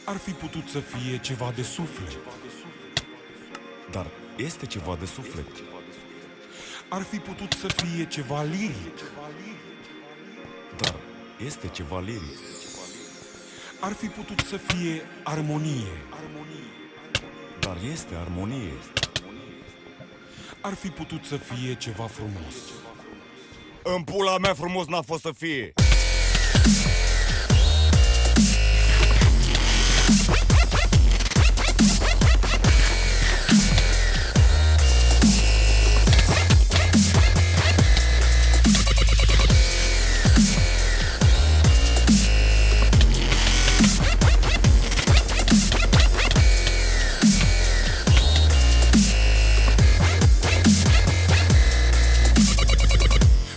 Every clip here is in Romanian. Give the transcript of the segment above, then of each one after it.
Ar fi putut să fie ceva de suflet. Dar este ceva de suflet. Ar fi putut să fie ceva liric. Dar este ceva liric. Ar fi putut să fie armonie. Dar este armonie. Ar fi putut să fie ceva frumos. În pula mea frumos n-a fost să fie.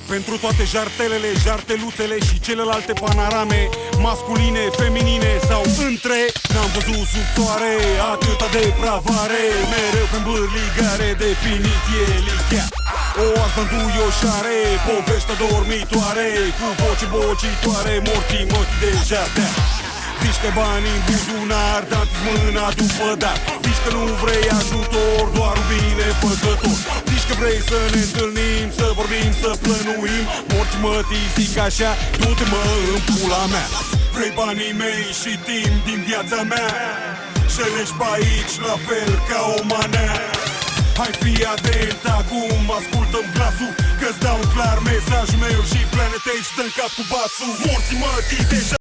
Pentru toate jartelele, jarteluțele și celelalte panorame masculine, feminine sau între, n-am văzut sub soare atâta depravare. Mereu prin bârligare, definiție lichea. O asbânduioșare, povești dormitoare, cu voce bocitoare, morții mătii deja dea. Zici că banii în buzunar, dat-ți mâna după dat. Zici că nu vrei ajutor, doar un binefăcător. Zici că vrei să ne întâlnim, să vorbim, să plănuim. Morți mătii, zic așa, du-te mă în pula mea. Vrei banii mei și timp din viața mea, și leși pe aici la fel ca o manea. Hai fii atent acum, ascultă-mi glasul, că-ți dau clar mesajul meu și Planet H stă în cap cu basul. Morții mătii deja